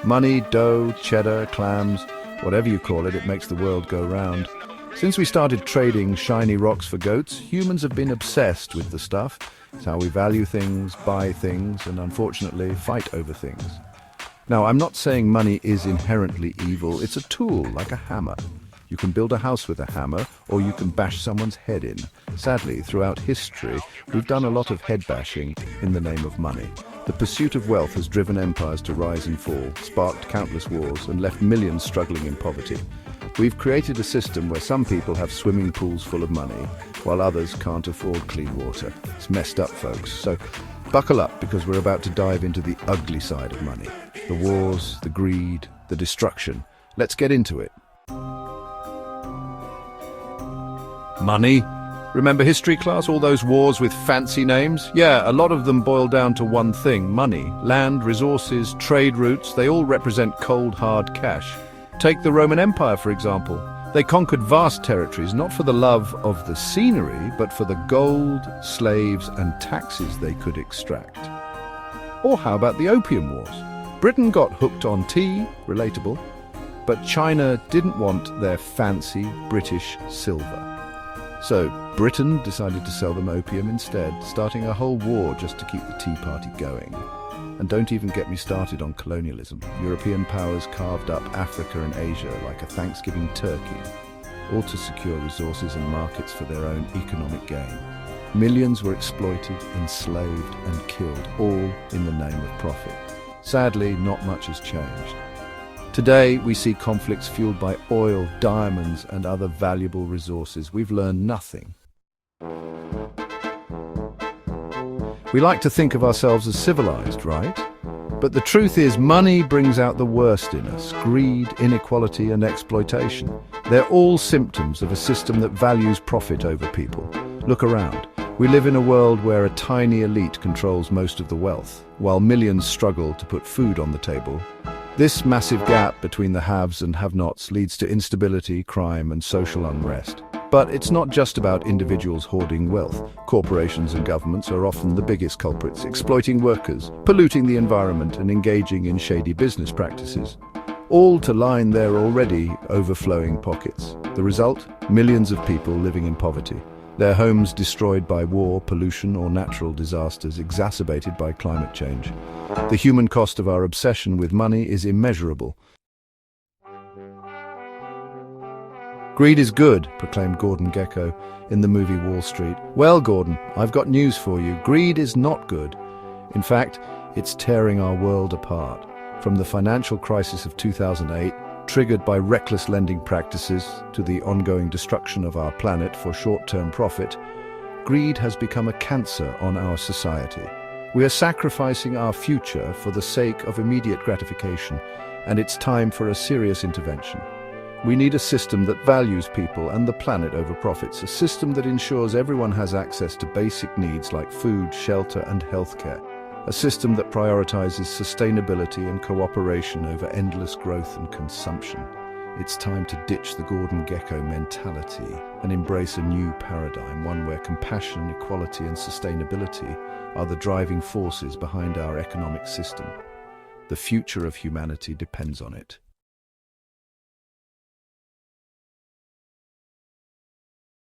Money, dough, cheddar, clams, whatever you call it, it makes the world go round. Since we started trading shiny rocks for goats, humans have been obsessed with the stuff. It's how we value things, buy things, and unfortunately fight over things. Now, I'm not saying money is inherently evil. It's a tool, like a hammer. You can build a house with a hammer, or you can bash someone's head in. Sadly, throughout history, we've done a lot of head bashing in the name of money. The pursuit of wealth has driven empires to rise and fall, sparked countless wars, and left millions struggling in poverty. We've created a system where some people have swimming pools full of money, while others can't afford clean water. It's messed up, folks. So buckle up, because we're about to dive into the ugly side of money. The wars, the greed, the destruction. Let's get into it. Money. Remember history class? All those wars with fancy names? Yeah, a lot of them boil down to one thing: money. Land, resources, trade routes, they all represent cold, hard cash. Take the Roman Empire, for example. They conquered vast territories, not for the love of the scenery, but for the gold, slaves, and taxes they could extract. Or how about the Opium Wars? Britain got hooked on tea, relatable, but China didn't want their fancy British silver. So Britain decided to sell them opium instead, starting a whole war just to keep the Tea Party going. And don't even get me started on colonialism. European powers carved up Africa and Asia like a Thanksgiving turkey, all to secure resources and markets for their own economic gain. Millions were exploited, enslaved, and killed, all in the name of profit. Sadly, not much has changed. Today, we see conflicts fueled by oil, diamonds, and other valuable resources. We've learned nothing. We like to think of ourselves as civilized, right? But the truth is, money brings out the worst in us: greed, inequality, and exploitation. They're all symptoms of a system that values profit over people. Look around. We live in a world where a tiny elite controls most of the wealth, while millions struggle to put food on the table. This massive gap between the haves and have-nots leads to instability, crime, and social unrest. But it's not just about individuals hoarding wealth. Corporations and governments are often the biggest culprits, exploiting workers, polluting the environment, and engaging in shady business practices, all to line their already overflowing pockets. The result? Millions of people living in poverty. Their homes destroyed by war, pollution, or natural disasters exacerbated by climate change. The human cost of our obsession with money is immeasurable. Greed is good, proclaimed Gordon Gekko in the movie Wall Street. Well, Gordon, I've got news for you. Greed is not good. In fact, it's tearing our world apart. From the financial crisis of 2008, triggered by reckless lending practices, to the ongoing destruction of our planet for short-term profit, greed has become a cancer on our society. We are sacrificing our future for the sake of immediate gratification, and it's time for a serious intervention. We need a system that values people and the planet over profits, a system that ensures everyone has access to basic needs like food, shelter, and healthcare. A system that prioritizes sustainability and cooperation over endless growth and consumption. It's time to ditch the Gordon Gekko mentality and embrace a new paradigm, one where compassion, equality, and sustainability are the driving forces behind our economic system. The future of humanity depends on it.